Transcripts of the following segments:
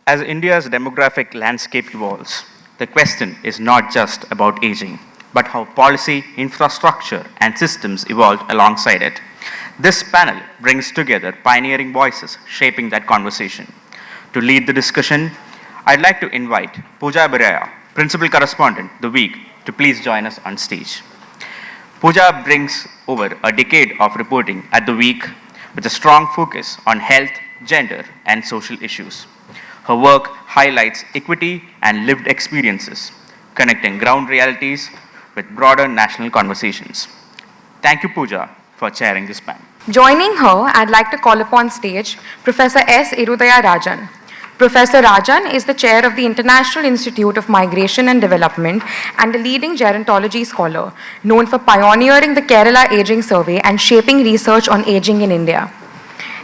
As India's demographic landscape evolves, the question is not just about aging, but how policy, infrastructure, and systems evolve alongside it. This panel brings together pioneering voices shaping that conversation. To lead the discussion, I'd like to invite Pooja Biraya, Principal Correspondent, The Week, to please join us on stage. Pooja brings over a decade of reporting at The Week with a strong focus on health, gender, and social issues. Her work highlights equity and lived experiences, connecting ground realities with broader national conversations. Thank you, Pooja, for chairing this panel. Joining her, I'd like to call upon stage Professor S. Irudaya Rajan. Professor Rajan is the chair of the International Institute of Migration and Development and a leading gerontology scholar, known for pioneering the Kerala Aging Survey and shaping research on aging in India.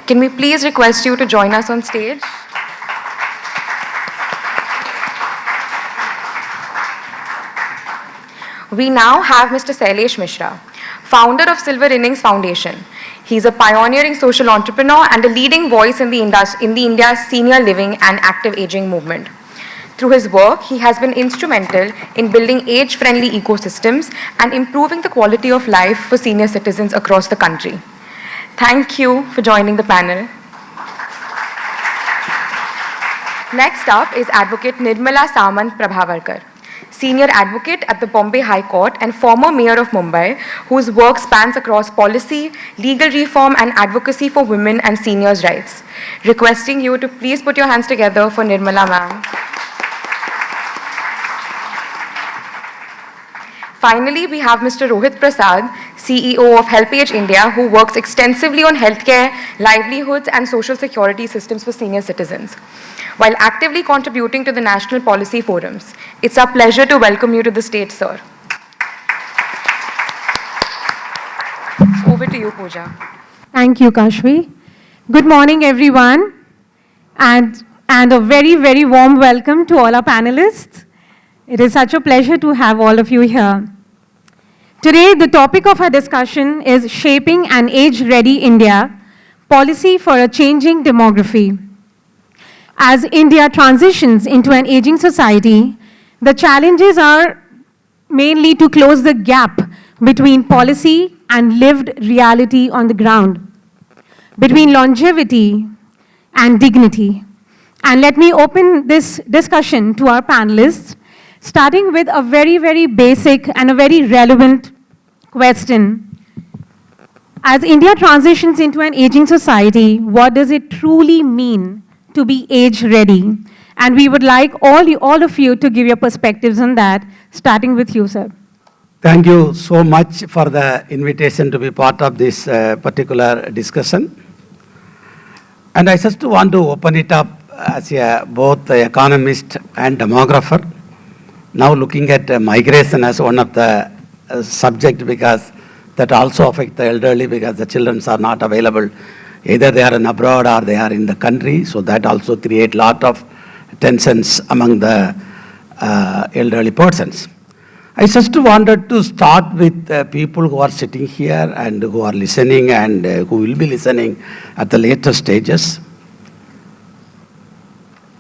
Can we please request you to join us on stage? We now have Mr. Sailesh Mishra, founder of Silver Innings Foundation. He's a pioneering social entrepreneur and a leading voice in the India's senior living and active aging movement. Through his work, he has been instrumental in building age-friendly ecosystems and improving the quality of life for senior citizens across the country. Thank you for joining the panel. Next up is Advocate Nirmala Samant Prabhavarkar, Senior Advocate at the Bombay High Court and former Mayor of Mumbai, whose work spans across policy, legal reform, and advocacy for women and seniors' rights. Requesting you to please put your hands together for Nirmala ma'am. Finally, we have Mr. Rohit Prasad, CEO of HelpAge India, who works extensively on healthcare, livelihoods, and social security systems for senior citizens, while actively contributing to the national policy forums. It's our pleasure to welcome you to the stage, sir. Over to you, Pooja. Thank you, Kashvi. Good morning, everyone, and a very, very warm welcome to all our panelists. It is such a pleasure to have all of you here. Today, the topic of our discussion is Shaping an Age-Ready India, Policy for a Changing Demography. As India transitions into an aging society, the challenges are mainly to close the gap between policy and lived reality on the ground, between longevity and dignity. And let me open this discussion to our panelists, starting with a very, very basic and a very relevant question. As India transitions into an aging society, what does it truly mean to be age-ready? And we would like all of you to give your perspectives on that, starting with you, sir. Thank you so much for the invitation to be part of this particular discussion. And I just want to open it up as both economist and demographer. Now looking at migration as one of the subject, because that also affects the elderly, because the children are not available. Either they are in abroad or they are in the country. So that also creates a lot of tensions among the elderly persons. I just wanted to start with people who are sitting here and who are listening and who will be listening at the later stages.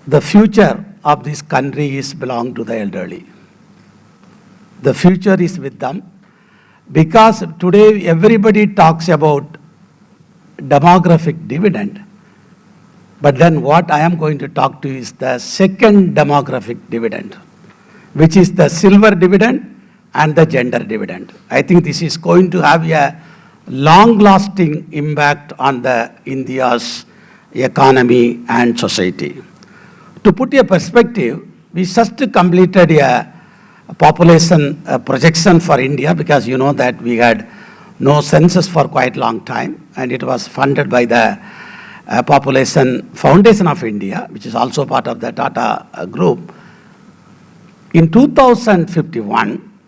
The future of this country is belong to the elderly. The future is with them, because today everybody talks about demographic dividend, but then what I am going to talk to is the second demographic dividend, which is the silver dividend and the gender dividend. I think this is going to have a long-lasting impact on the India's economy and society. To put a perspective, we just completed a population projection for India, because you know that we had no census for quite a long time, and it was funded by the Population Foundation of India, which is also part of the Tata Group. In 2051,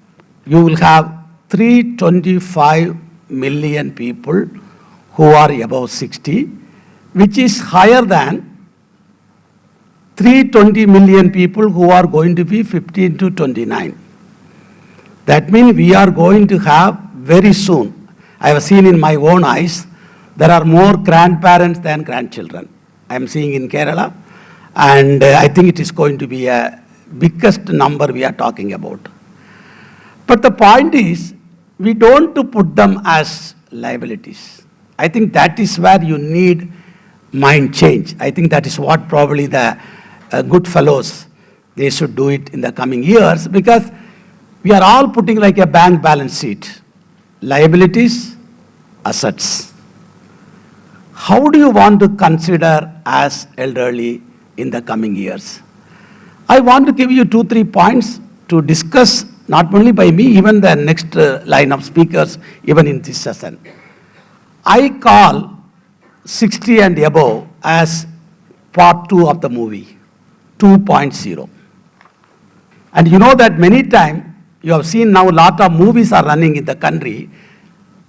you will have 325 million people who are above 60, which is higher than 320 million people who are going to be 15 to 29. That means we are going to have very soon, I have seen in my own eyes, there are more grandparents than grandchildren. I am seeing in Kerala, And I think it is going to be a biggest number we are talking about. But the point is, we don't put them as liabilities. I think that is where you need mind change. I think that is what probably the good fellows, they should do it in the coming years, because we are all putting like a bank balance sheet. Liabilities, assets. How do you want to consider as elderly in the coming years? I want to give you 2-3 points to discuss, not only by me, even the next line of speakers, even in this session. I call 60 and above as part 2 of the movie, 2.0. And you know that many times, you have seen now a lot of movies are running in the country.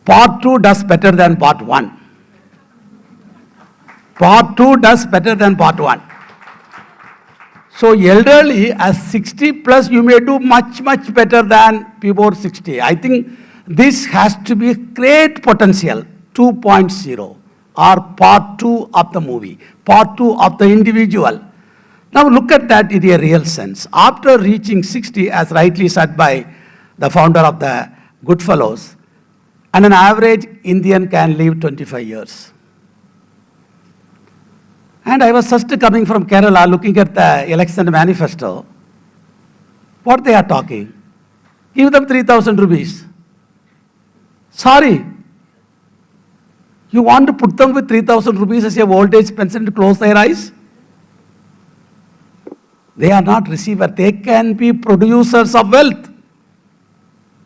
Part 2 does better than part 1. Part 2 does better than part 1. So elderly, as 60 plus, you may do much, much better than before 60. I think this has to be great potential, 2.0, or part 2 of the movie, part 2 of the individual. Now look at that in a real sense. After reaching 60, as rightly said by the founder of the Goodfellows, and an average Indian can live 25 years. And I was just coming from Kerala looking at the election manifesto. What they are talking? Give them 3,000 rupees. Sorry. You want to put them with 3,000 rupees as a old age pension to close their eyes? They are not receivers. They can be producers of wealth.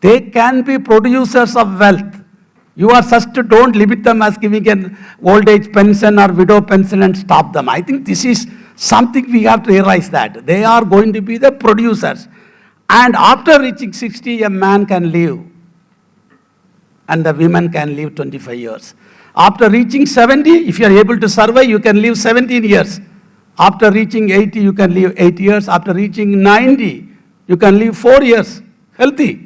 They can be producers of wealth. You are just don't limit them as giving an old age pension or widow pension and stop them. I think this is something we have to realize, that they are going to be the producers. And after reaching 60, a man can live and the women can live 25 years. After reaching 70, if you are able to survive, you can live 17 years. After reaching 80, you can live 8 years. After reaching 90, you can live 4 years, healthy.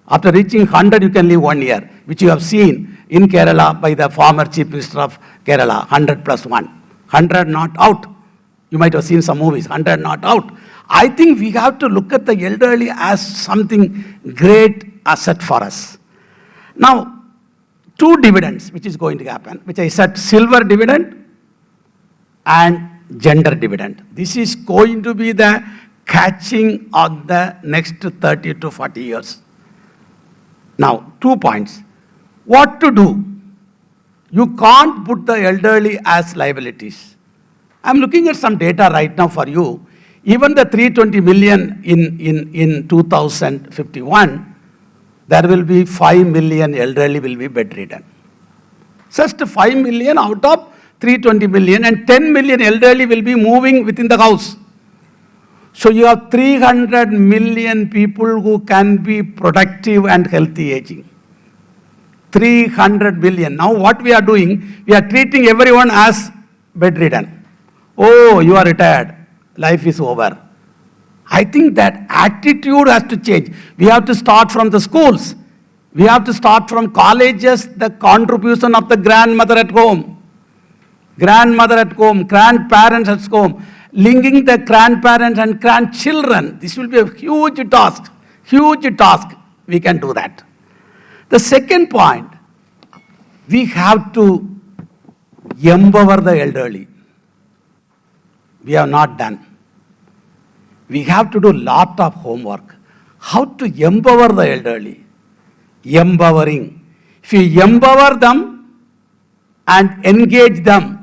After reaching 100, you can live 1 year, which you have seen in Kerala by the former Chief Minister of Kerala, 100 plus 1. 100 not out. You might have seen some movies, 100 not out. I think we have to look at the elderly as something great asset for us. Now, 2 dividends, which is going to happen, which I said, silver dividend and gender dividend. This is going to be the catching of the next 30 to 40 years. Now, 2 points. What to do? You can't put the elderly as liabilities. I'm looking at some data right now for you. Even the 320 million in 2051, there will be 5 million elderly will be bedridden. Just 5 million out of 320 million, and 10 million elderly will be moving within the house. So you have 300 million people who can be productive and healthy aging. 300 million. Now what we are doing, we are treating everyone as bedridden. Oh, you are retired. Life is over. I think that attitude has to change. We have to start from the schools. We have to start from colleges, the contribution of the grandmother at home. Grandmother at home, grandparents at home, linking the grandparents and grandchildren. This will be a huge task, huge task. We can do that. The second point, we have to empower the elderly. We have not done. We have to do a lot of homework. How to empower the elderly? Empowering. If you empower them and engage them,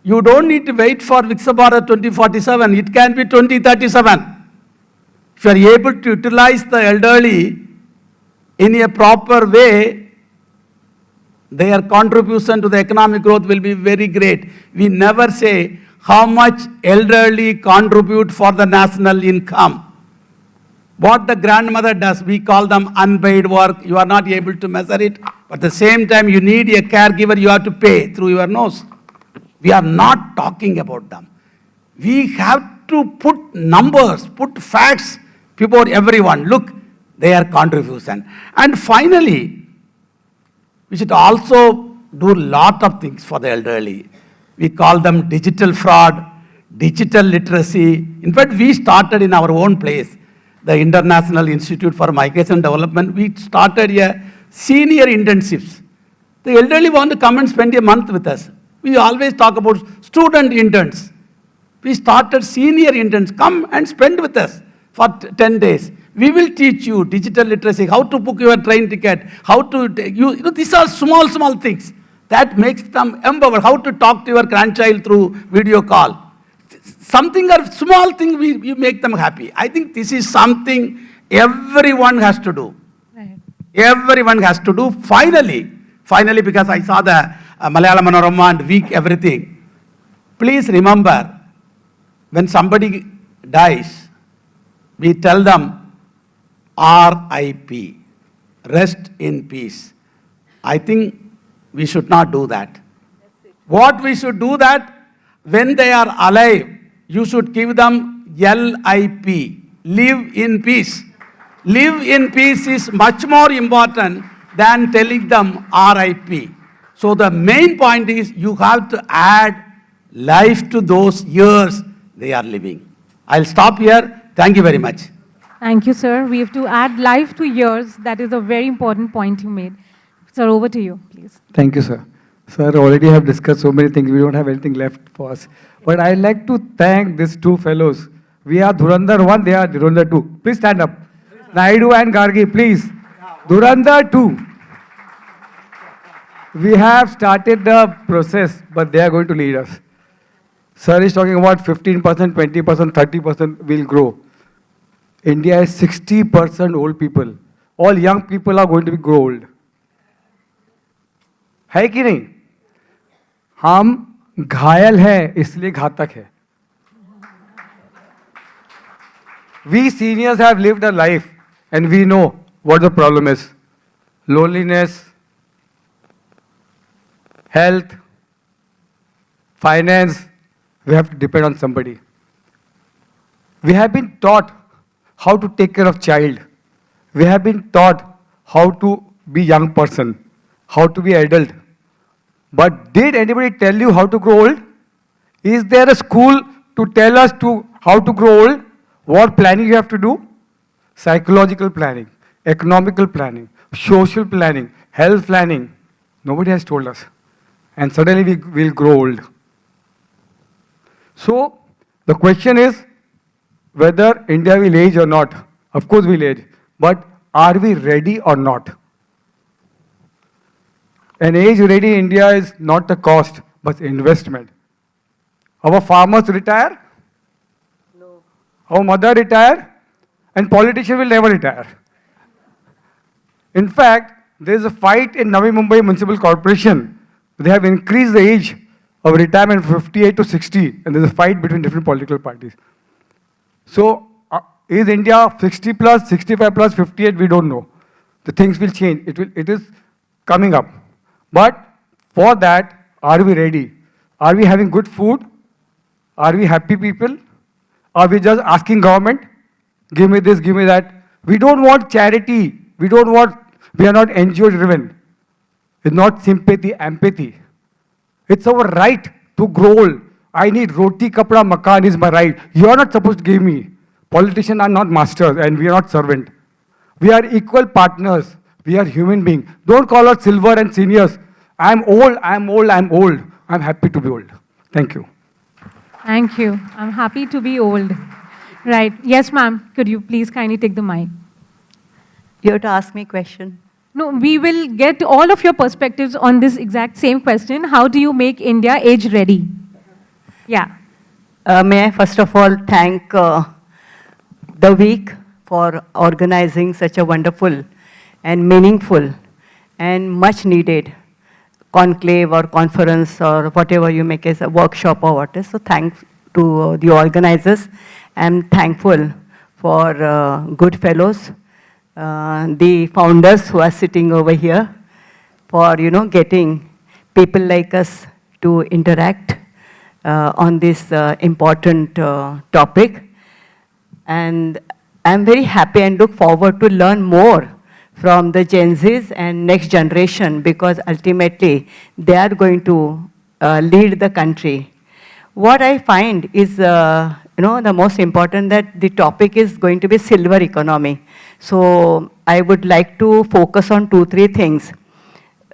you don't need to wait for Viksit Bharat 2047. It can be 2037. If you are able to utilize the elderly in a proper way, their contribution to the economic growth will be very great. We never say how much elderly contribute for the national income. What the grandmother does, we call them unpaid work. You are not able to measure it. But at the same time, you need a caregiver, you have to pay through your nose. We are not talking about them. We have to put numbers, put facts before everyone. Look, their contribution. And finally, we should also do a lot of things for the elderly. We call them digital fraud, digital literacy. In fact, we started in our own place, the International Institute for Migration Development. We started a senior internships. The elderly want to come and spend a month with us. We always talk about student interns. We started senior interns. Come and spend with us for 10 days. We will teach you digital literacy, how to book your train ticket, how to, these are small, small things that makes them empowered, how to talk to your grandchild through video call. Something or small thing, we make them happy. I think this is something everyone has to do. Right. Everyone has to do. Finally, because I saw the Malayalam Manorama and week everything, please remember, when somebody dies, we tell them, RIP, rest in peace. I think we should not do that. What we should do that, when they are alive, you should give them LIP, live in peace. Live in peace is much more important than telling them RIP. So the main point is you have to add life to those years they are living. I'll stop here. Thank you very much. Thank you, sir. We have to add life to years. That is a very important point you made. Sir, over to you, please. Thank you, sir. Sir, already have discussed so many things. We don't have anything left for us. But I'd like to thank these two fellows. We are Dhurandhar 1, they are Dhurandhar 2. Please stand up. Naidu and Gargi, please. Dhurandhar 2. We have started the process, but they are going to lead us. Sir is talking about 15%, 20%, 30% will grow. India is 60% old people. All young people are going to grow old. है कि नहीं? हम घायल हैं इसलिए घातक है. We seniors have lived a life and we know what the problem is. Loneliness, health, finance, we have to depend on somebody. We have been taught how to take care of child. We have been taught how to be young person, how to be adult. But did anybody tell you how to grow old? Is there a school to tell us how to grow old? What planning you have to do? Psychological planning, economical planning, social planning, health planning. Nobody has told us. And suddenly we will grow old. So the question is whether India will age or not. Of course we'll age. But are we ready or not? An age-ready India is not a cost, but investment. Our farmers retire? No. Our mother retire? And politicians will never retire. In fact, there is a fight in Navi Mumbai Municipal Corporation. They have increased the age of retirement from 58 to 60, and there's a fight between different political parties. So, is India 60 plus, 65 plus, 58? We don't know. The things will change. It is coming up. But for that, are we ready? Are we having good food? Are we happy people? Are we just asking government, give me this, give me that? We don't want charity. We are not NGO driven. It's not sympathy, empathy. It's our right to grow old. I need roti, kapda, makan is my right. You are not supposed to give me. Politicians are not masters and we are not servants. We are equal partners. We are human beings. Don't call us silver and seniors. I'm old, I'm old, I'm old. I'm happy to be old. Thank you. Thank you. I'm happy to be old. Right. Yes, ma'am. Could you please kindly take the mic? You have to ask me a question. No, we will get all of your perspectives on this exact same question. How do you make India age ready? Yeah. May I first of all thank the week for organizing such a wonderful and meaningful and much needed conclave or conference or whatever you make as a workshop or what is. So thanks to the organizers. I'm thankful for good fellows, the founders who are sitting over here for, getting people like us to interact on this important topic. And I'm very happy and look forward to learn more from the Gen Zs and next generation because ultimately they are going to lead the country. What I find is, the most important that the topic is going to be silver economy. So I would like to focus on 2, 3 things.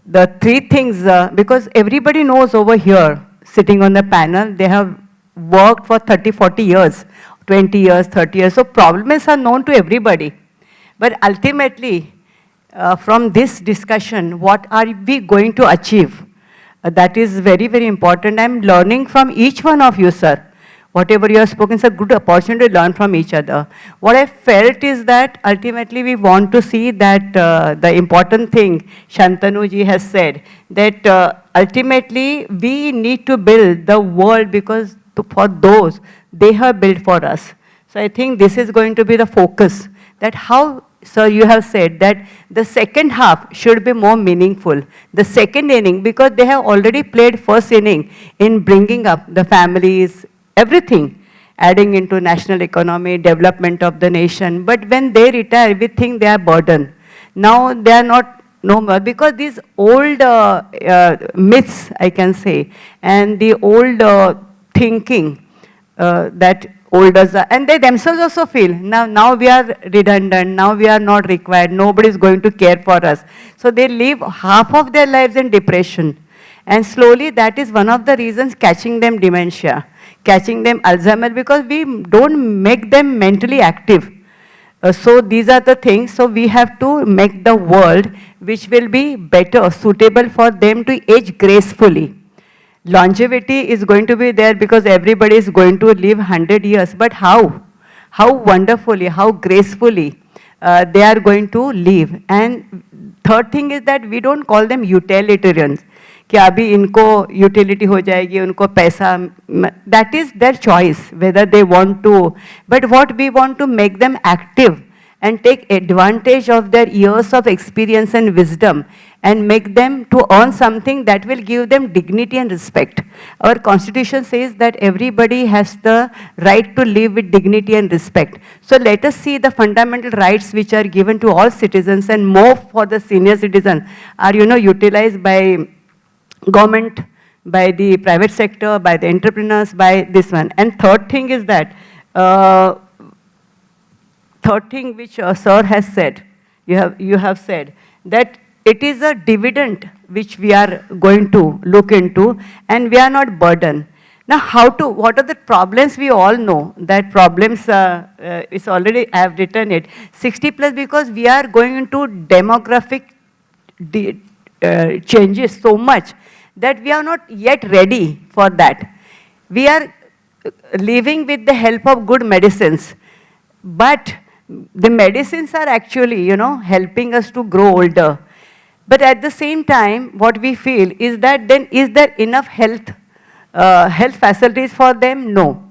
The 3 things, because everybody knows over here, sitting on the panel, they have worked for 30, 40 years, 20 years, 30 years. So problems are known to everybody. But ultimately, from this discussion, what are we going to achieve? That is very, very important. I'm learning from each one of you, sir. Whatever you have spoken is a good opportunity to learn from each other. What I felt is that ultimately we want to see that the important thing Shantanu ji has said, that ultimately we need to build the world because for those, they have built for us. So I think this is going to be the focus, that how, sir, you have said that the second half should be more meaningful. The second inning, because they have already played first inning in bringing up the families, everything, adding into national economy, development of the nation. But when they retire, we think they are burden. Now they are not no more, because these old myths, I can say, and the old thinking that olders are, and they themselves also feel, now we are redundant, now we are not required, nobody is going to care for us. So they live half of their lives in depression. And slowly that is one of the reasons catching them dementia, catching them Alzheimer, because we don't make them mentally active. So these are the things, so we have to make the world which will be better, suitable for them to age gracefully. Longevity is going to be there because everybody is going to live 100 years, but how? How wonderfully, how gracefully they are going to live. And third thing is that we don't call them utilitarians. कि अभी इनको utility हो जाएगी, उनको पैसा, that is their choice, whether they want to. But what we want to make them active and take advantage of their years of experience and wisdom and make them to earn something that will give them dignity and respect. Our constitution says that everybody has the right to live with dignity and respect. So let us see the fundamental rights which are given to all citizens, and more for the senior citizen are, utilized by government, by the private sector, by the entrepreneurs, by this one. And third thing is that, third thing which sir has said, you have said, that it is a dividend which we are going to look into, and we are not burdened. Now what are the problems? We all know that problems, it's already, I have written it, 60 plus, because we are going into demographic changes so much that we are not yet ready for that. We are living with the help of good medicines, but the medicines are actually, helping us to grow older. But at the same time, what we feel is that then is there enough health facilities for them? No.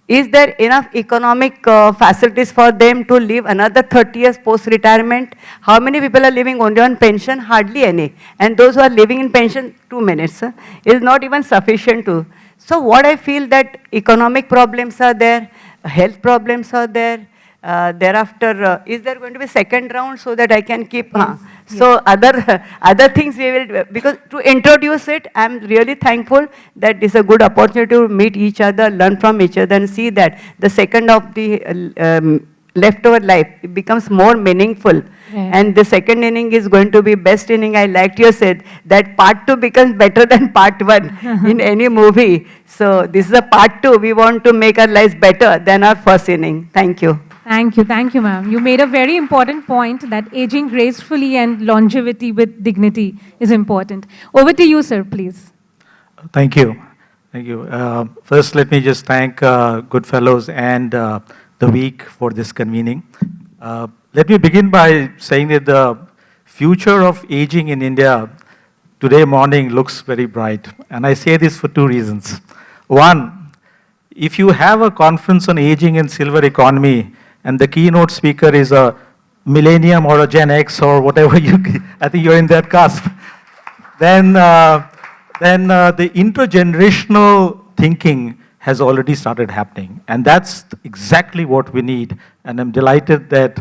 Is there enough economic facilities for them to live another 30 years post-retirement? How many people are living only on pension? Hardly any. And those who are living in pension, 2 minutes, is not even sufficient to. So what I feel that economic problems are there, health problems are there. Thereafter, is there going to be second round so that I can keep? Yes. So other things we will, because to introduce it, I'm really thankful that it's a good opportunity to meet each other, learn from each other, and see that the second of the leftover life, it becomes more meaningful. Yeah. And the second inning is going to be best inning. I liked you said that part 2 becomes better than part 1 in any movie. So this is a part 2. We want to make our lives better than our first inning. Thank you. Thank you, ma'am. You made a very important point that aging gracefully and longevity with dignity is important. Over to you, sir, please. Thank you. Thank you. First, let me just thank Goodfellows and the week for this convening. Let me begin by saying that the future of aging in India today morning looks very bright. And I say this for 2 reasons. One, if you have a conference on aging and silver economy, and the keynote speaker is a millennium or a Gen X or whatever I think you're in that cusp, then the intergenerational thinking has already started happening. And that's exactly what we need. And I'm delighted that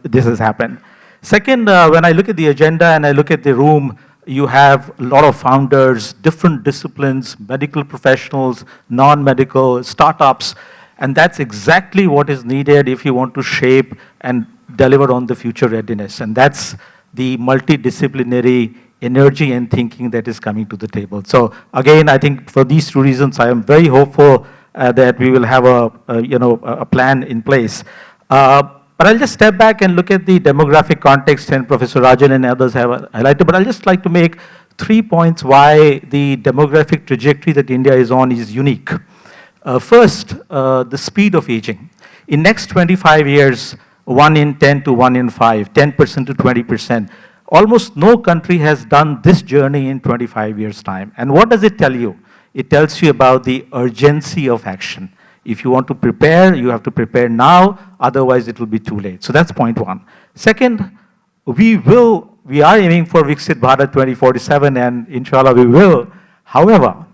this has happened. Second, when I look at the agenda and I look at the room, You have a lot of founders, different disciplines, medical professionals, non-medical, startups, and that's exactly what is needed if you want to shape and deliver on the future readiness. And that's the multidisciplinary energy and thinking that is coming to the table. So again, I think for these two reasons, I am very hopeful that we will have a plan in place. But I'll just step back and look at the demographic context, and Professor Rajan and others have highlighted, but I'll just like to make 3 points why the demographic trajectory that India is on is unique. First, the speed of aging. In next 25 years, 1 in 10 to 1 in 5, 10% to 20%. Almost no country has done this journey in 25 years' time. And what does it tell you? It tells you about the urgency of action. If you want to prepare, you have to prepare now, otherwise it will be too late. So that's point one. Second, we are aiming for Viksit Bharat 2047, and inshallah we will. However,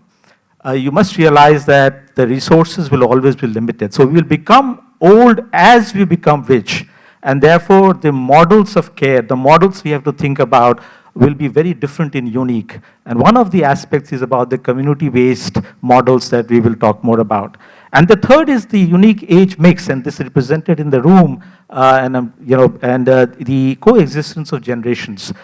you must realize that the resources will always be limited. So we will become old as we become rich. And therefore, the models of care, the models we have to think about will be very different and unique. And one of the aspects is about the community-based models that we will talk more about. And the third is the unique age mix, and this is represented in the room, the coexistence of generations.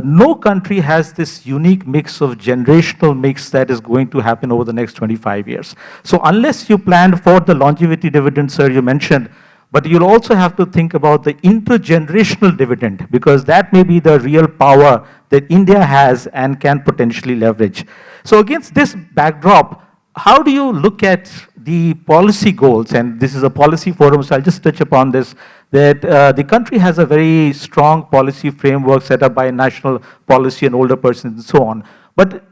No country has this unique mix of generational mix that is going to happen over the next 25 years. So unless you plan for the longevity dividend, sir, you mentioned, but you'll also have to think about the intergenerational dividend, because that may be the real power that India has and can potentially leverage. So against this backdrop, how do you look at the policy goals? And this is a policy forum, so I'll just touch upon this, that the country has a very strong policy framework set up by national policy and older persons and so on. But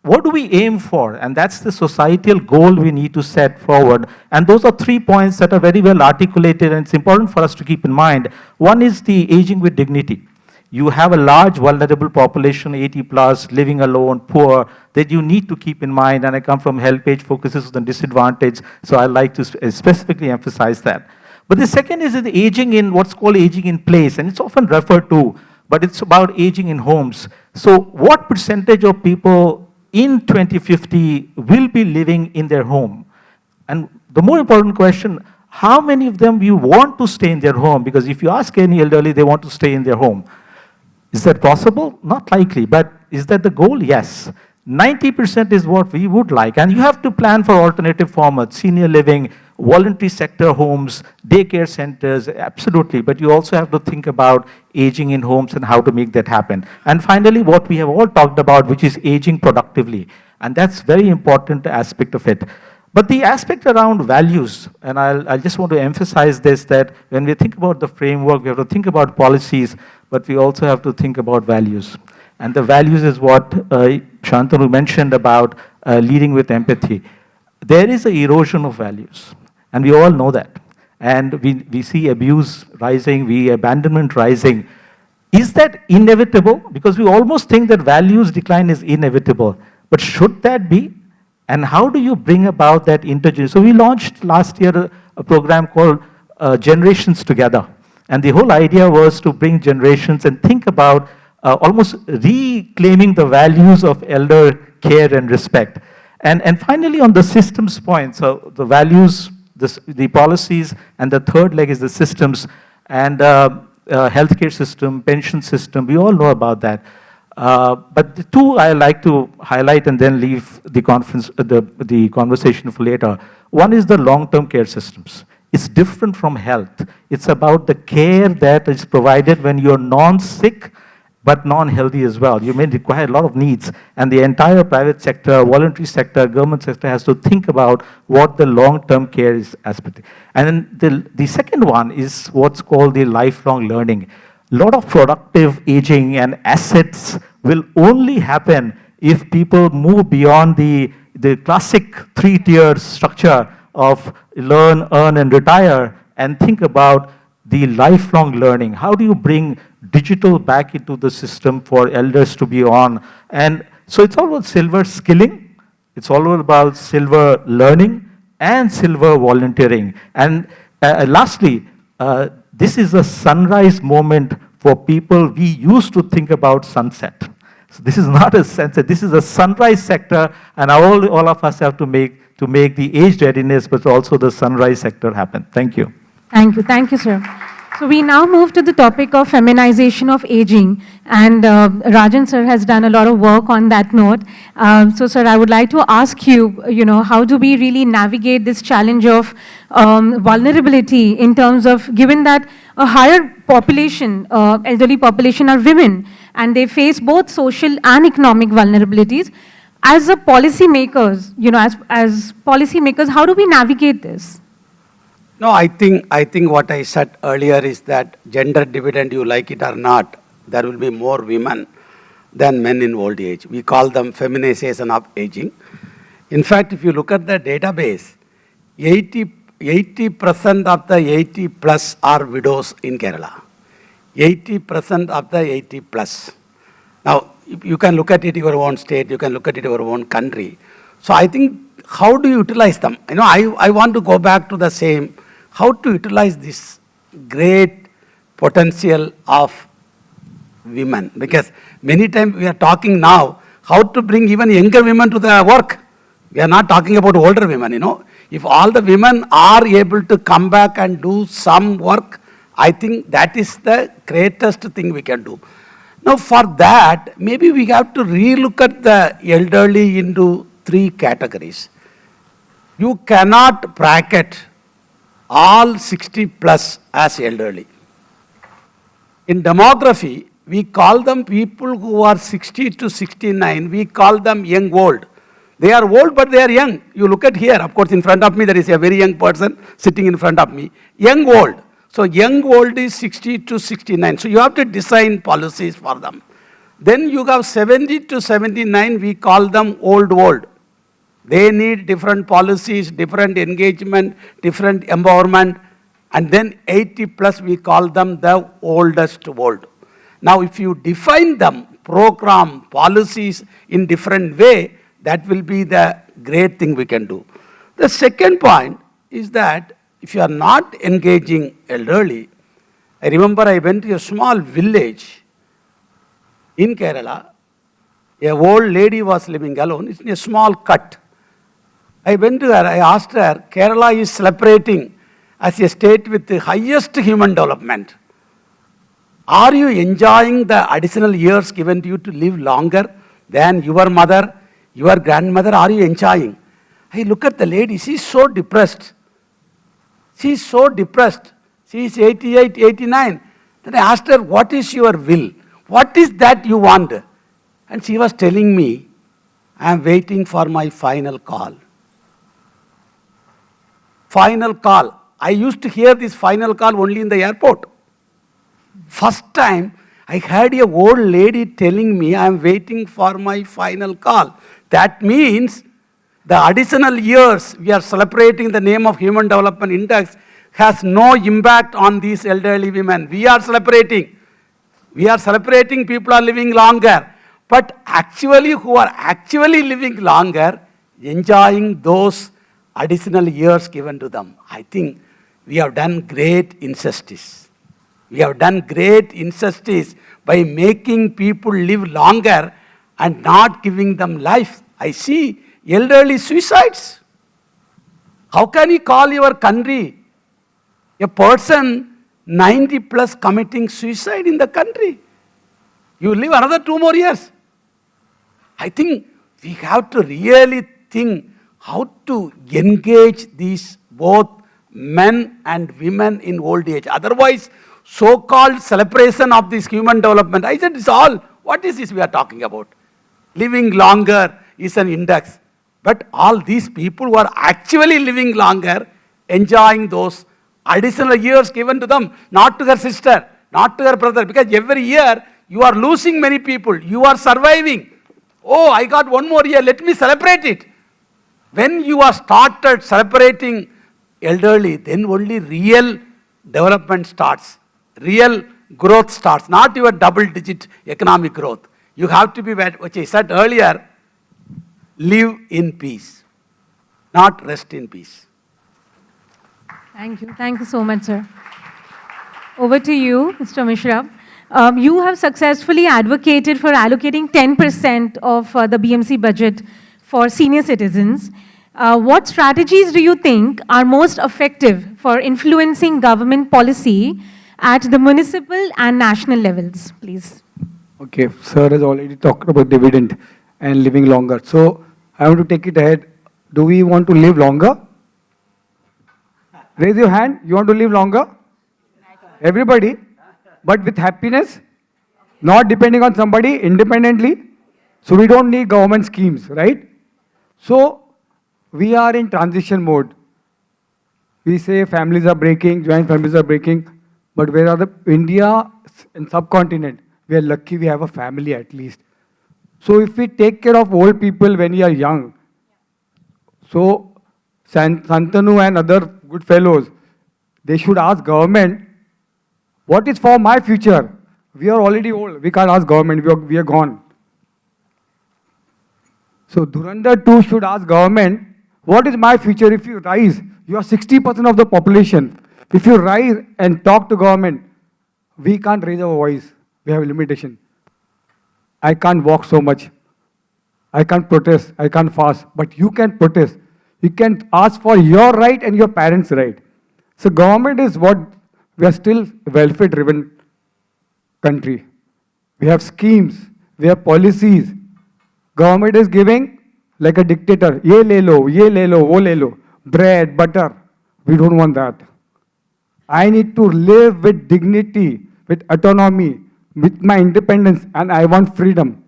what do we aim for? And that's the societal goal we need to set forward. And those are 3 points that are very well articulated, and it's important for us to keep in mind. One is the aging with dignity. You have a large vulnerable population, 80 plus, living alone, poor, that you need to keep in mind. And I come from HelpAge, focuses on disadvantage, so I like to specifically emphasize that. But the second is the aging in what's called aging in place, and it's often referred to, but it's about aging in homes. So what percentage of people in 2050 will be living in their home? And the more important question, how many of them you want to stay in their home? Because if you ask any elderly, they want to stay in their home. Is that possible? Not likely, but is that the goal? Yes. 90% is what we would like, and you have to plan for alternative formats, senior living, voluntary sector homes, daycare centers, absolutely, but you also have to think about aging in homes and how to make that happen. And finally, what we have all talked about, which is aging productively, and that's very important aspect of it. But the aspect around values, and I just want to emphasize this, that when we think about the framework, we have to think about policies, but we also have to think about values. And the values is what Shantanu mentioned about leading with empathy. There is an erosion of values, and we all know that. And we see abuse rising, abandonment rising. Is that inevitable? Because we almost think that values decline is inevitable. But should that be? And how do you bring about that intergenerational? So we launched last year a program called Generations Together. And the whole idea was to bring generations and think about almost reclaiming the values of elder care and respect. And finally, on the systems point, so the values, the policies, and the third leg is the systems, and healthcare system, pension system, we all know about that. But the two I like to highlight and then leave the conversation for later. One is the long-term care systems. It's different from health. It's about the care that is provided when you're non-sick, but non-healthy as well. You may require a lot of needs, and the entire private sector, voluntary sector, government sector has to think about what the long-term care is aspect. And then the second one is what's called the lifelong learning. A lot of productive aging and assets will only happen if people move beyond the classic three-tier structure of learn, earn, and retire, and think about the lifelong learning. How do you bring digital back into the system for elders to be on? And so it's all about silver skilling, it's all about silver learning, and silver volunteering. And lastly, this is a sunrise moment for people. We used to think about sunset. So this is not a sunset, this is a sunrise sector, and all of us have to make the age readiness, but also the sunrise sector happen. Thank you. Thank you, sir. So we now move to the topic of feminization of aging, and Rajan sir has done a lot of work on that note. So sir, I would like to ask you, how do we really navigate this challenge of vulnerability in terms of, given that a higher population, elderly population are women, and they face both social and economic vulnerabilities. As a policymakers, as policymakers, how do we navigate this? No, I think what I said earlier is that gender dividend, you like it or not, there will be more women than men in old age. We call them feminization of aging. In fact, if you look at the database, 80% of the 80 plus are widows in Kerala. 80% of the 80 plus. Now, you can look at it in your own state, you can look at it in your own country. So I think, how do you utilize them? I want to go back to the same, how to utilize this great potential of women. Because many times we are talking now, how to bring even younger women to the work. We are not talking about older women, If all the women are able to come back and do some work, I think that is the greatest thing we can do. Now for that, maybe we have to relook at the elderly into 3 categories. You cannot bracket all 60 plus as elderly. In demography, we call them people who are 60 to 69, we call them young old. They are old, but they are young. You look at here, of course, in front of me, there is a very young person sitting in front of me. Young old. So young old is 60 to 69. So you have to design policies for them. Then you have 70 to 79, we call them old. They need different policies, different engagement, different empowerment. And then 80 plus, we call them the oldest old. Now, if you define them, program, policies in different way, that will be the great thing we can do. The second point is that if you are not engaging elderly, I remember I went to a small village in Kerala. A old lady was living alone. It's in a small cut. I went to her, I asked her, Kerala is celebrating as a state with the highest human development. Are you enjoying the additional years given to you to live longer than your mother, your grandmother? Are you enjoying? I look at the lady, she's so depressed. She's so depressed. She's 88, 89. Then I asked her, what is your will? What is that you want? And she was telling me, I am waiting for my final call. Final call. I used to hear this final call only in the airport. First time, I heard a old lady telling me, I am waiting for my final call. That means the additional years we are celebrating the name of Human Development Index has no impact on these elderly women. We are celebrating people are living longer. But actually, who are actually living longer, enjoying those additional years given to them. I think we have done great injustice. We have done great injustice by making people live longer and not giving them life. I see elderly suicides. How can you call your country a person 90 plus committing suicide in the country? You live another 2 more years. I think we have to really think how to engage these both men and women in old age. Otherwise, so-called celebration of this human development, I said it's all, what is this we are talking about? Living longer is an index. But all these people who are actually living longer, enjoying those additional years given to them, not to their sister, not to their brother, because every year you are losing many people, you are surviving. Oh, I got 1 more year, let me celebrate it. When you are started celebrating elderly, then only real development starts, real growth starts, not your double-digit economic growth. You have to be, which I said earlier, live in peace, not rest in peace. Thank you so much, sir. Over to you, Mr. Mishra. You have successfully advocated for allocating 10% of the BMC budget for senior citizens. What strategies do you think are most effective for influencing government policy at the municipal and national levels, please? Okay, sir has already talked about dividend and living longer. So I want to take it ahead. Do we want to live longer? Raise your hand. You want to live longer? Everybody, but with happiness, not depending on somebody, independently. So we don't need government schemes, right? So we are in transition mode. We say families are breaking, joint families are breaking, but where are the India and subcontinent? We are lucky we have a family at least. So if we take care of old people when we are young, so Santanu and other good fellows, they should ask government, what is for my future? We are already old. We can't ask government. We are gone. So Dhurandhar too should ask government, what is my future? If you rise, you are 60% of the population. If you rise and talk to government, we can't raise our voice. We have a limitation. I can't walk so much. I can't protest. I can't fast. But you can protest. You can ask for your right and your parents' right. So government is what, we are still a welfare-driven country. We have schemes. We have policies. Government is giving like a dictator. Ye le lo, wo le lo. Bread, butter. We don't want that. I need to live with dignity, with autonomy, with my independence, and I want freedom.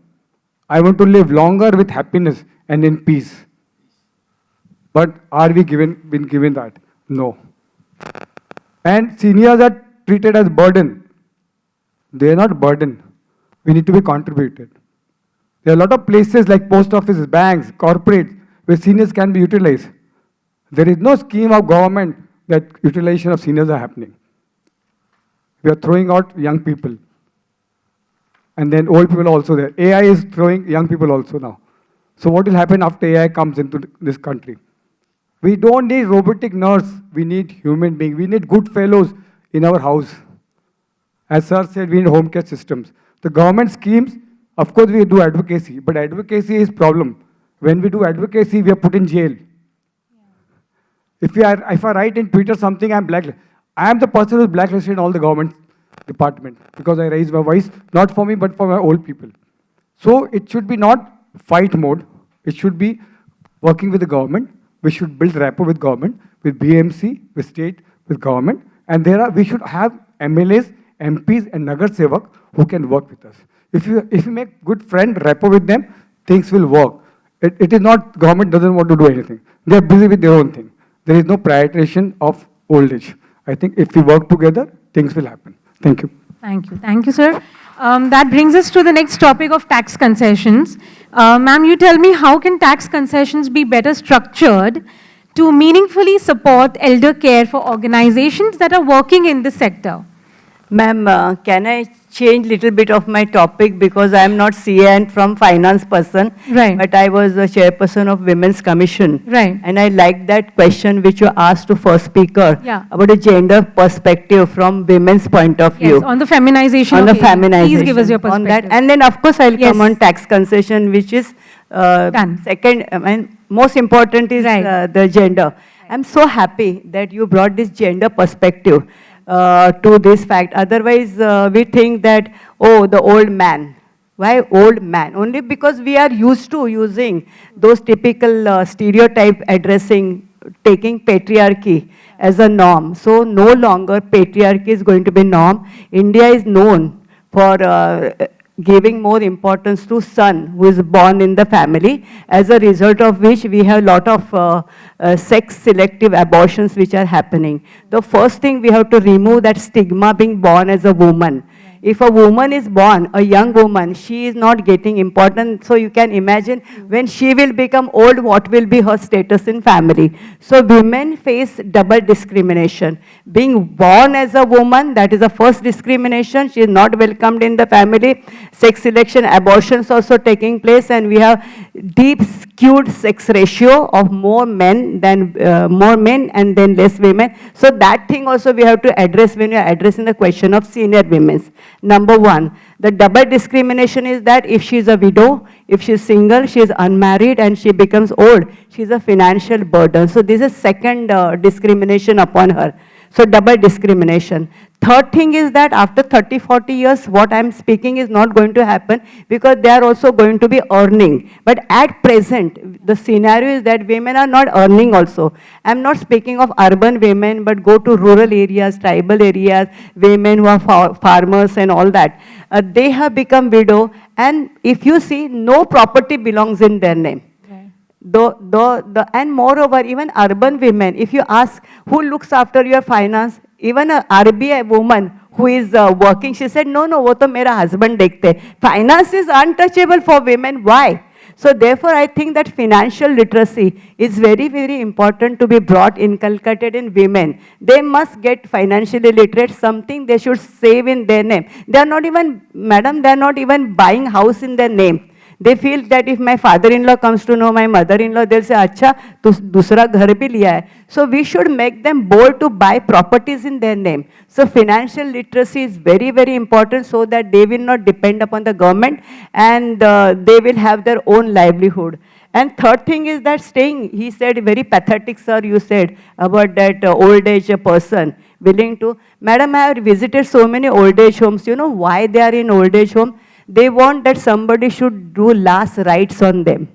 I want to live longer with happiness and in peace. But are we been given that? No. And seniors are treated as burden. They are not burden. We need to be contributed. There are a lot of places like post offices, banks, corporates, where seniors can be utilized. There is no scheme of government that utilization of seniors are happening. We are throwing out young people. And then old people also there. AI is throwing young people also now. So what will happen after AI comes into this country? We don't need robotic nurse. We need human beings. We need good fellows in our house. As sir said, we need home care systems. The government schemes, of course, we do advocacy, but advocacy is problem. When we do advocacy, we are put in jail. If I write in Twitter something, I'm blacklisted. I am the person who's blacklisted in all the government department because I raise my voice, not for me, but for my old people. So it should be not fight mode. It should be working with the government. We should build rapport with government, with BMC, with state, with government. And we should have MLAs, MPs, and Nagar Sevak who can work with us. If you make good friend, rapport with them, things will work. It is not government doesn't want to do anything. They are busy with their own thing. There is no prioritization of old age. I think if we work together, things will happen. Thank you. Thank you. Thank you, sir. That brings us to the next topic of tax concessions. Ma'am, you tell me, how can tax concessions be better structured to meaningfully support elder care for organizations that are working in this sector? Ma'am, can I change little bit of my topic because I am not CA and from finance person, Right. but I was the chairperson of Women's Commission. Right. And I like that question which you asked to first speaker Yeah. about a gender perspective from women's point of view. Yes, on the feminization. On the of aging. feminization. Please give us your on perspective. that. And then of course I'll Yes. come on tax concession, which is Done. second, and most important is Right. the gender. I'm so happy that you brought this gender perspective to this fact. Otherwise, we think that, oh, the old man. Why old man? Only because we are used to using those typical stereotype addressing, taking patriarchy as a norm. So no longer patriarchy is going to be norm. India is known for giving more importance to son who is born in the family, as a result of which we have a lot of sex-selective abortions which are happening. The first thing we have to remove that stigma being born as a woman. If a woman is born, a young woman, she is not getting important. So you can imagine when she will become old, what will be her status in family. So women face double discrimination. Being born as a woman, that is the first discrimination. She is not welcomed in the family. Sex selection, abortions also taking place, and we have deep skewed sex ratio of more men and then less women. So that thing also we have to address when we are addressing the question of senior women. Number one, the double discrimination is that if she is a widow, if she is single, she is unmarried and she becomes old, she is a financial burden. So this is second discrimination upon her. So double discrimination. Third thing is that after 30, 40 years, what I'm speaking is not going to happen because they are also going to be earning. But at present, the scenario is that women are not earning also. I'm not speaking of urban women, but go to rural areas, tribal areas, women who are farmers and all that. They have become widow, and if you see, no property belongs in their name. And moreover, even urban women, if you ask who looks after your finance, even a RBI woman who is working, she said, no, wo to mera husband dekhte. Finance is untouchable for women. Why? So therefore, I think that financial literacy is very, very important to be inculcated in women. They must get financially literate, something they should save in their name. They are not even, madam, they are not even buying house in their name. They feel that if my father-in-law comes to know my mother-in-law, they'll say, "Acha, tu दूसरा घर भी लिया है." So we should make them bold to buy properties in their name. So financial literacy is very, very important so that they will not depend upon the government and they will have their own livelihood. And third thing is that staying, he said, very pathetic, sir, you said about that old age person willing to. Madam, I have visited so many old age homes. You know why they are in old age home? They want that somebody should do last rites on them.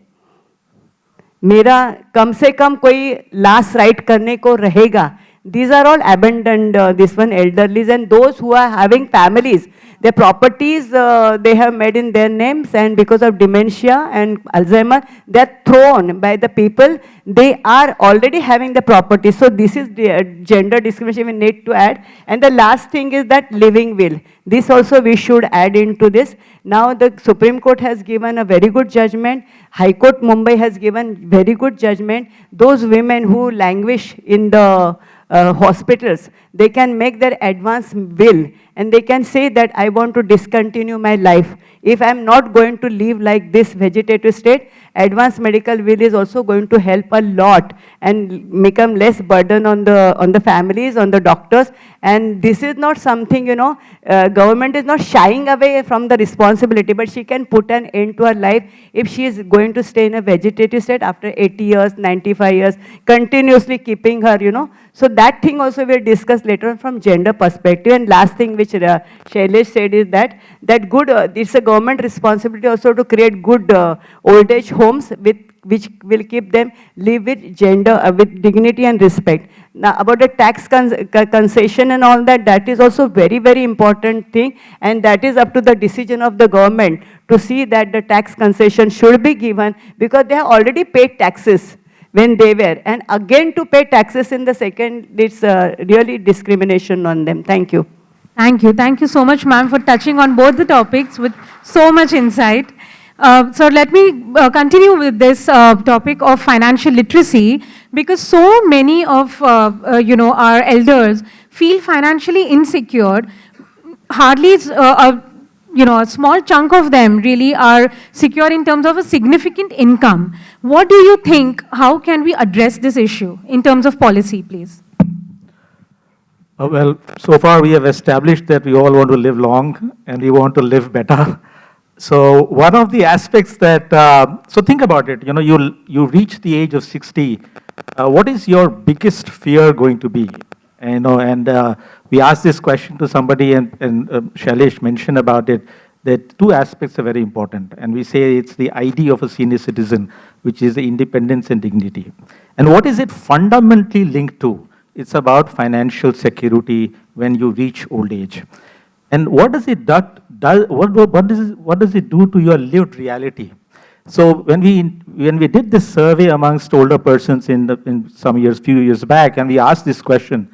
मेरा कम से कम कोई last rite करने को रहेगा. These are all abandoned, this one elderlies, and those who are having families, their properties they have made in their names, and because of dementia and Alzheimer, they are thrown by the people. They are already having the property. So this is the gender discrimination we need to add. And the last thing is that living will. This also we should add into this. Now the Supreme Court has given a very good judgment. High Court Mumbai has given very good judgment. Those women who languish in the hospitals, they can make their advance will and they can say that I want to discontinue my life. If I'm not going to live like this vegetative state, advanced medical will is also going to help a lot and become less burden on the families, on the doctors. And this is not something, you know, government is not shying away from the responsibility, but she can put an end to her life if she is going to stay in a vegetative state after 80 years, 95 years, continuously keeping her, you know. So that thing also we'll discuss later on from gender perspective. And last thing which Shailesh said is that good, it's a government responsibility also to create good old age homes which will keep them live with gender, with dignity and respect. Now about the tax concession and all that, that is also very, very important thing, and that is up to the decision of the government to see that the tax concession should be given because they have already paid taxes when they were, and again to pay taxes in the second, it's really discrimination on them. Thank you. Thank you. Thank you so much, ma'am, for touching on both the topics with so much insight. So let me continue with this topic of financial literacy, because so many of our elders feel financially insecure. Hardly a small chunk of them really are secure in terms of a significant income. What do you think? How can we address this issue in terms of policy, please? Well, so far we have established that we all want to live long and we want to live better. So one of the aspects that, so think about it, you know, you reach the age of 60, what is your biggest fear going to be? And we asked this question to somebody and Shailesh mentioned about it, that two aspects are very important. And we say it's the ID of a senior citizen, which is the independence and dignity. And what is it fundamentally linked to? It's about financial security when you reach old age. And what does it what does it do to your lived reality? So when we did this survey amongst older persons in few years back, and we asked this question,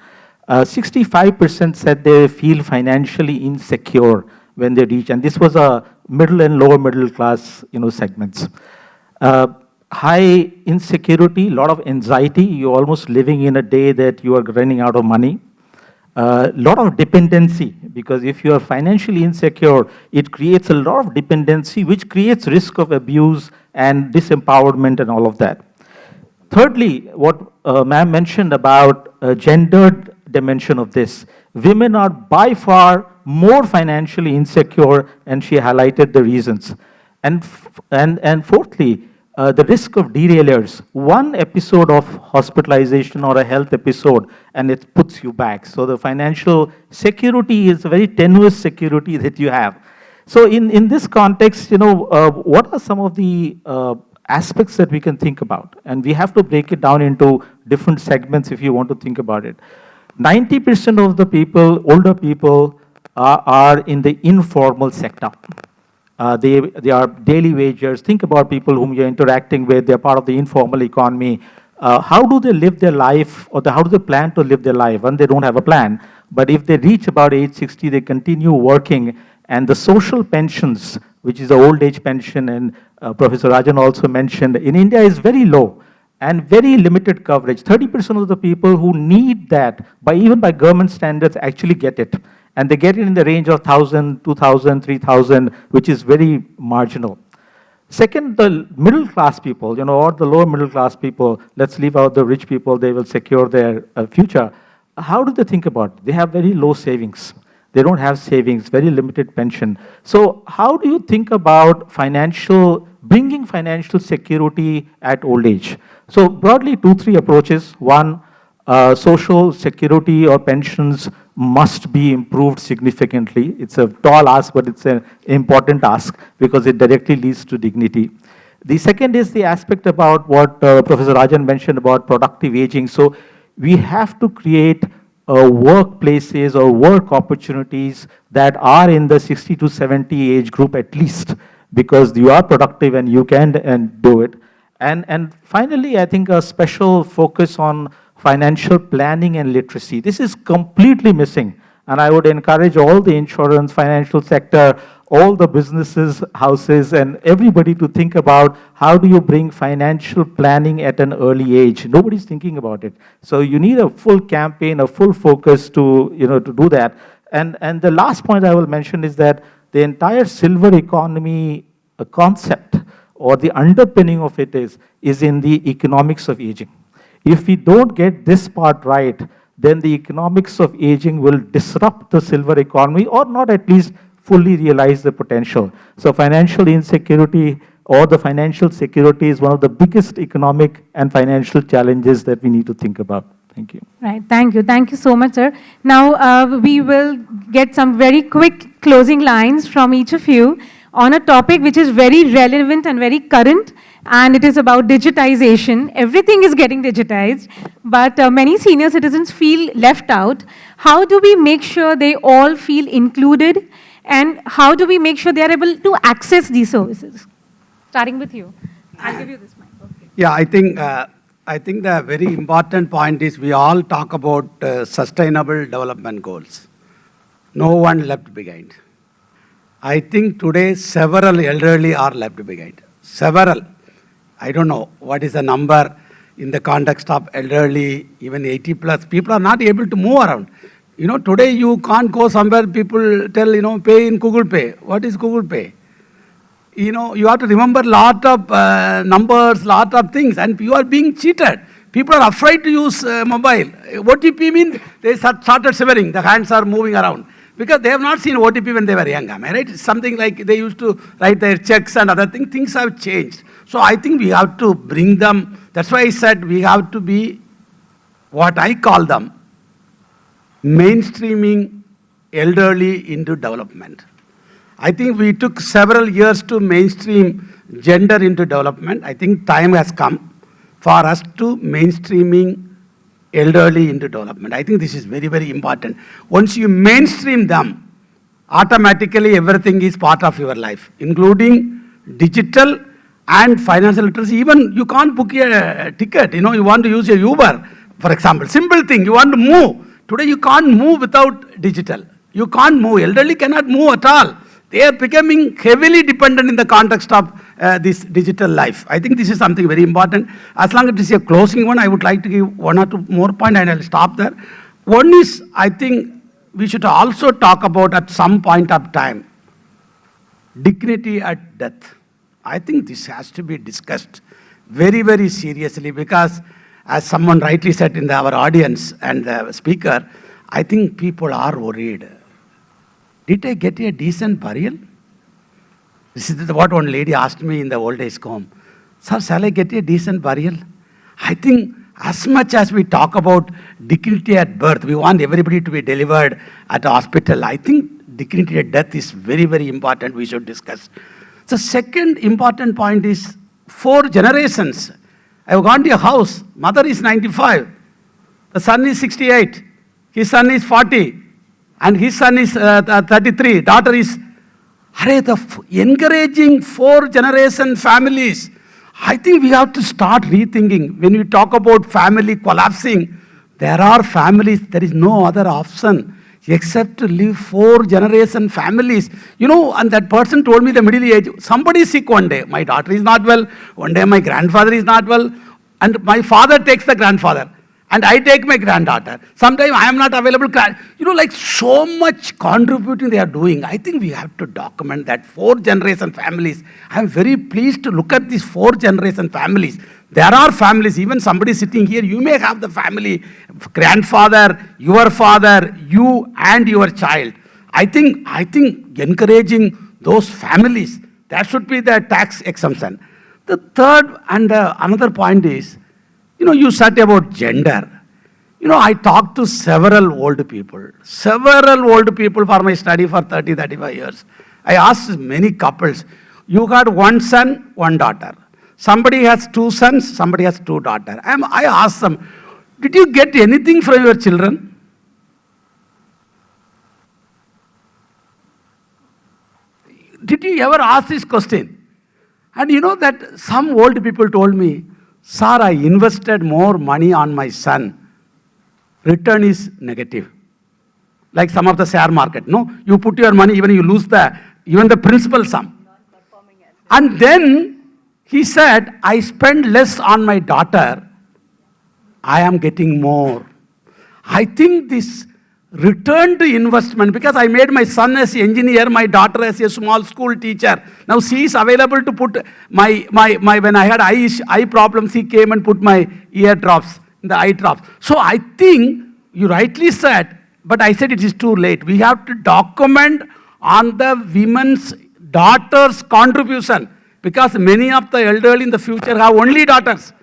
65% said they feel financially insecure when they reach, and this was a middle and lower middle class, segments. High insecurity, lot of anxiety. You're almost living in a day that you are running out of money. A lot of dependency, because if you are financially insecure, it creates a lot of dependency, which creates risk of abuse and disempowerment and all of that. Thirdly, what ma'am mentioned about gendered dimension of this, women are by far more financially insecure, and she highlighted the reasons. And fourthly, the risk of derailers. One episode of hospitalization or a health episode, and it puts you back. So the financial security is a very tenuous security that you have. So in this context, what are some of the aspects that we can think about? And we have to break it down into different segments if you want to think about it. 90% of the people, older people, are in the informal sector. They are daily wagers. Think about people whom you're interacting with. They're part of the informal economy. How do they live their life, or how do they plan to live their life? When they don't have a plan. But if they reach about age 60, they continue working, and the social pensions, which is the old age pension, and Professor Rajan also mentioned, in India is very low and very limited coverage. 30% of the people who need that, even by government standards, actually get it. And they get it in the range of 1,000, 2,000, 3,000, which is very marginal. Second, the middle class people, or the lower middle class people, let's leave out the rich people, they will secure their future. How do they think about it? They have very low savings. They don't have savings, very limited pension. So how do you think about bringing financial security at old age? So broadly, 2-3 approaches. One, social security or pensions must be improved significantly. It's a tall ask, but it's an important ask because it directly leads to dignity. The second is the aspect about what Professor Rajan mentioned about productive aging. So we have to create workplaces or work opportunities that are in the 60 to 70 age group at least, because you are productive and you can do it. And finally, I think a special focus on financial planning and literacy. This is completely missing. And I would encourage all the insurance, financial sector, all the businesses, houses, and everybody to think about how do you bring financial planning at an early age. Nobody's thinking about it. So you need a full campaign, a full focus to do that. And the last point I will mention is that the entire silver economy concept, or the underpinning of it, is in the economics of aging. If we don't get this part right, then the economics of aging will disrupt the silver economy, or not at least fully realize the potential. So financial insecurity or the financial security is one of the biggest economic and financial challenges that we need to think about. Thank you. Right, thank you. Thank you so much, sir. Now, we will get some very quick closing lines from each of you on a topic which is very relevant and very current, and it is about digitization. Everything is getting digitized, but many senior citizens feel left out. How do we make sure they all feel included, and how do we make sure they are able to access these services? Starting with you. I'll give you this mic. Okay. Yeah, I think the very important point is we all talk about sustainable development goals. No one left behind. I think today several elderly are left behind. Several. I don't know what is the number in the context of elderly, even 80 plus. People are not able to move around. Today you can't go somewhere, people tell, pay in Google Pay. What is Google Pay? You have to remember lot of numbers, lot of things, and you are being cheated. People are afraid to use mobile. OTP means they started shivering, the hands are moving around. Because they have not seen OTP when they were young, am I right? It's something like they used to write their checks and other things. Things have changed. So I think we have to bring them, that's why I said we have to be, what I call them, mainstreaming elderly into development. I think we took several years to mainstream gender into development. I think time has come for us to mainstreaming elderly into development. I think this is very, very important. Once you mainstream them, automatically everything is part of your life, including digital and financial literacy. Even you can't book a ticket, you want to use your Uber, for example. Simple thing, you want to move. Today you can't move without digital. You can't move. Elderly cannot move at all. They are becoming heavily dependent in the context of this digital life. I think this is something very important. As long as it is a closing one, I would like to give one or two more points and I'll stop there. One is, I think, we should also talk about at some point of time, dignity at death. I think this has to be discussed very, very seriously because, as someone rightly said in our audience and the speaker, I think people are worried. Did I get a decent burial? This is what one lady asked me in the old age home. Sir, shall I get a decent burial? I think as much as we talk about dignity at birth, we want everybody to be delivered at the hospital. I think dignity at death is very, very important. We should discuss. The second important point is 4 generations. I've gone to a house. Mother is 95. The son is 68. His son is 40. And his son is 33. Daughter is... encouraging 4 generation families. I think we have to start rethinking. When we talk about family collapsing, there are families, there is no other option except to live 4 generation families. You know, and that person told me the middle age, somebody is sick one day. My daughter is not well. One day my grandfather is not well. And my father takes the grandfather. And I take my granddaughter. Sometimes I am not available. You know, like so much contributing they are doing. I think we have to document that 4 generation families. I am very pleased to look at these 4 generation families. There are families, even somebody sitting here, you may have the family, grandfather, your father, you and your child. I think encouraging those families, that should be the tax exemption. The third and another point is, you know, you said about gender. You know, I talked to several old people for my study for 30, 35 years. I asked many couples, you got 1 son, 1 daughter. Somebody has 2 sons, somebody has 2 daughters. I asked them, did you get anything from your children? Did you ever ask this question? And you know that some old people told me, sir, I invested more money on my son. Return is negative. Like some of the share market, no? You put your money, even you lose even the principal sum. And then he said, I spend less on my daughter. I am getting more. I think this return to investment, because I made my son as an engineer, my daughter as a small school teacher. Now she is available to put when I had eye problems, he came and put my ear drops, the eye drops. So I think you rightly said, but I said it is too late. We have to document on the women's daughters' contribution, because many of the elderly in the future have only daughters.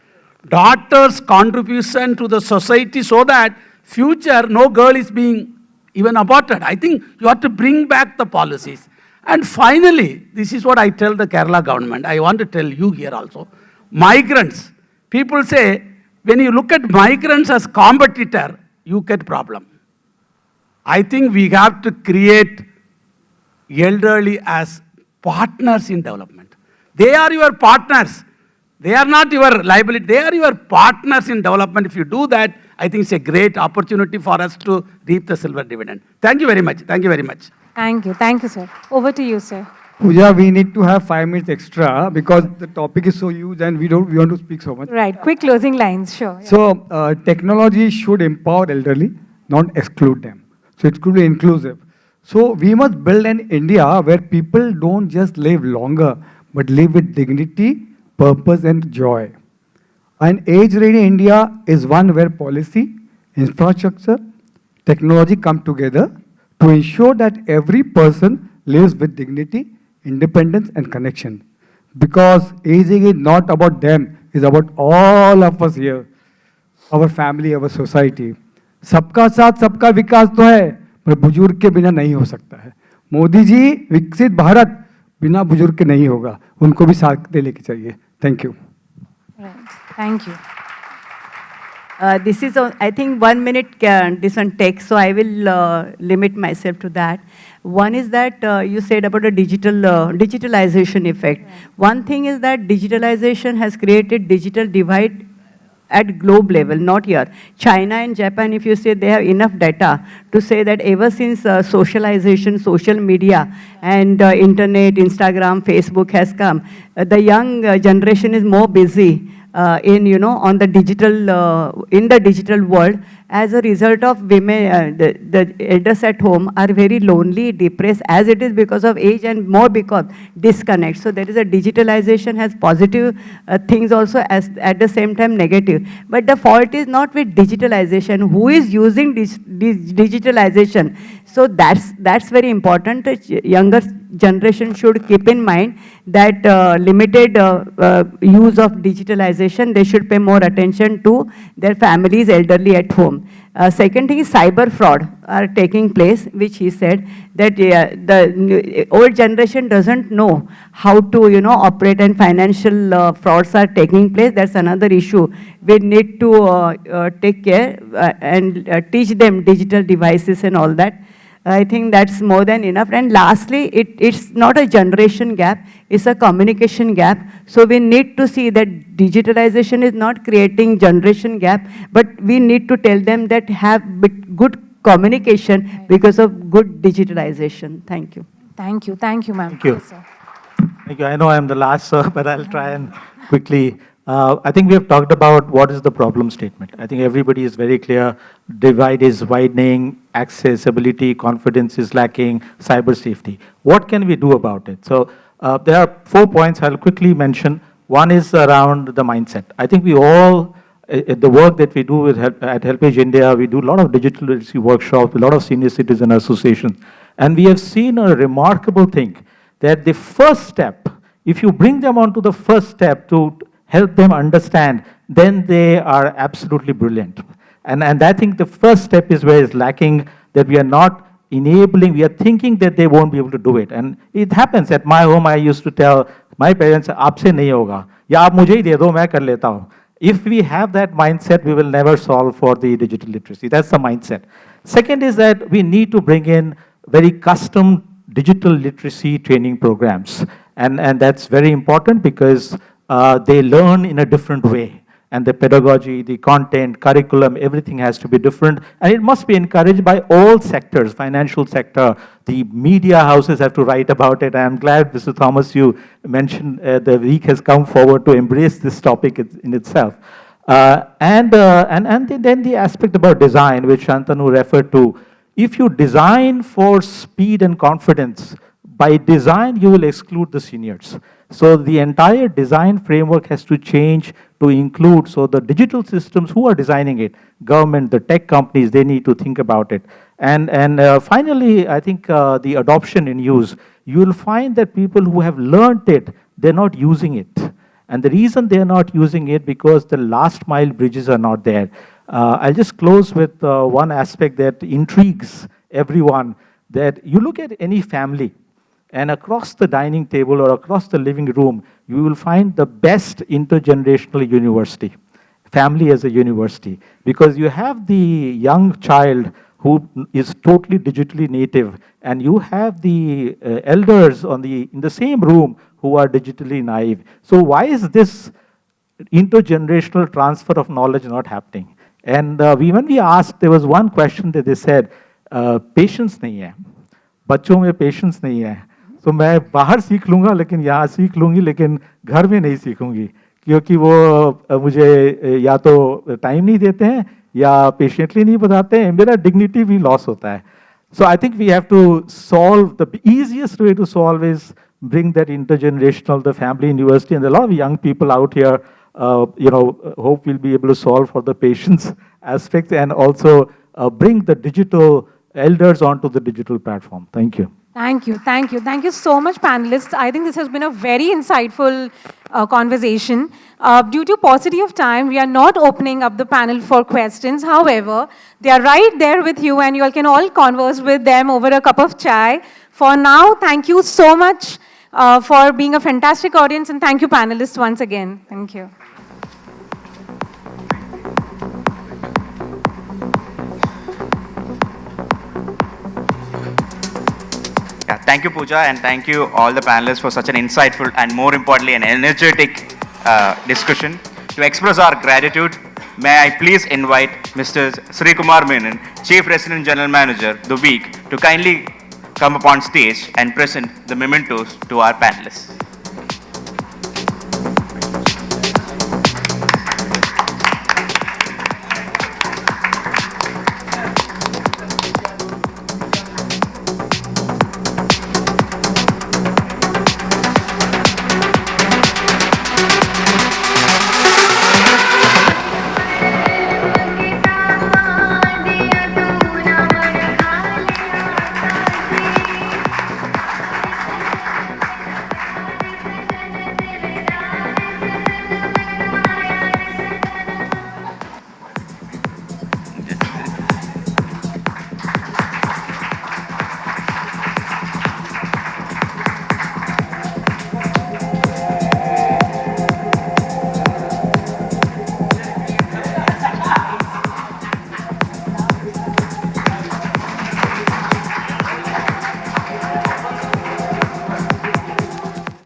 Daughters' contribution to the society so that future, no girl is being even aborted. I think you have to bring back the policies. And finally, this is what I tell the Kerala government. I want to tell you here also. Migrants. People say, when you look at migrants as competitor, you get problem. I think we have to create elderly as partners in development. They are your partners. They are not your liability. They are your partners in development. If you do that, I think it's a great opportunity for us to reap the silver dividend. Thank you very much. Thank you very much. Thank you. Thank you, sir. Over to you, sir. Pooja, we need to have 5 minutes extra because the topic is so huge and we want to speak so much. Right. Quick closing lines. Sure. Yeah. So technology should empower elderly, not exclude them. So it could be inclusive. So we must build an India where people don't just live longer, but live with dignity, purpose and joy. An age-ready India is one where policy, infrastructure, technology come together to ensure that every person lives with dignity, independence and connection. Because aging is not about them, it's about all of us here, our family, our society. सबका साथ सबका विकास तो है, पर बुजुर्ग के बिना नहीं हो सकता है. मोदी जी, विकसित भारत बिना बुजुर्ग के नहीं होगा. उनको भी साथ दे लेके चाहिए. Thank you. Right. Thank you. This is, I think, 1 minute this on tech, so I will limit myself to that. One is that you said about a digitalization effect. Right. One thing is that digitalization has created digital divide at globe level, not here. China and Japan, if you say, they have enough data to say that ever since socialization, social media and internet, Instagram, Facebook has come, the young generation is more busy on the digital, in the digital world. As a result of women, the elders at home are very lonely, depressed, as it is because of age and more because disconnect. So there is a digitalization has positive things also as at the same time negative. But the fault is not with digitalization. Who is using digitalization? So that's very important. The younger generation should keep in mind that limited use of digitalization, they should pay more attention to their families, elderly at home. Second thing is cyber fraud are taking place, which he said that the old generation doesn't know how to operate, and financial frauds are taking place. That's another issue. We need to take care and teach them digital devices and all that. I think that's more than enough. And lastly, it's not a generation gap, it's a communication gap. So we need to see that digitalization is not creating generation gap, but we need to tell them that have good communication because of good digitalization. Thank you. Thank you, ma'am. Thank you. Yes, sir. Thank you. I know I'm the last, sir, but I'll try and quickly. I think we have talked about what is the problem statement. I think everybody is very clear. Divide is widening, accessibility, confidence is lacking, cyber safety. What can we do about it? So there are 4 points I'll quickly mention. One is around the mindset. I think we all, the work that we do with at HelpAge India, we do a lot of digital literacy workshops, a lot of senior citizen associations, and we have seen a remarkable thing that the first step, if you bring them onto the first step to help them understand, then they are absolutely brilliant. And I think the first step is where it's lacking, that we are not enabling, we are thinking that they won't be able to do it. And it happens. At my home, I used to tell my parents, aapse nahi hoga, ya aap mujhe hi de do, main kar leta hu. If we have that mindset, we will never solve for the digital literacy. That's the mindset. Second is that we need to bring in very custom digital literacy training programs. And that's very important because they learn in a different way. And the pedagogy, the content, curriculum, everything has to be different. And it must be encouraged by all sectors, financial sector, the media houses have to write about it. I'm glad, Mr. Thomas, you mentioned the week has come forward to embrace this topic in itself. And then the aspect about design, which Shantanu referred to. If you design for speed and confidence, by design, you will exclude the seniors. So the entire design framework has to change to include, so the digital systems, who are designing it? Government, the tech companies, they need to think about it. And finally, I think the adoption and use, you will find that people who have learned it, they're not using it. And the reason they're not using it because the last mile bridges are not there. I'll just close with one aspect that intrigues everyone, that you look at any family, and across the dining table or across the living room, you will find the best intergenerational university, family as a university. Because you have the young child who is totally digitally native, and you have the elders in the same room who are digitally naive. So why is this intergenerational transfer of knowledge not happening? And when we asked, there was one question that they said, patience nahi hai. बच्चों में patience नहीं है, तो मैं बाहर सीख लूँगा लेकिन यहाँ सीख लूँगी लेकिन घर में नहीं सीखूँगी, क्योंकि वो मुझे या तो टाइम नहीं देते हैं या पेशेंटली नहीं बताते हैं, मेरा डिग्निटी भी लॉस होता है. So I think we have to solve, the easiest way to solve is bring that intergenerational, the family university, and there are a lot of young people out here, hope we'll be able to solve for the patients aspect and also bring the digital elders onto the digital platform. Thank you. Thank you, thank you. Thank you so much, panelists. I think this has been a very insightful conversation. Due to paucity of time, we are not opening up the panel for questions. However, they are right there with you and you all can all converse with them over a cup of chai. For now, thank you so much for being a fantastic audience, and thank you, panelists, once again. Thank you. Yeah, thank you, Pooja, and thank you all the panelists for such an insightful and more importantly an energetic discussion. To express our gratitude, may I please invite Mr. Sri Kumar Menon, Chief Resident General Manager, The Week, to kindly come upon stage and present the mementos to our panelists.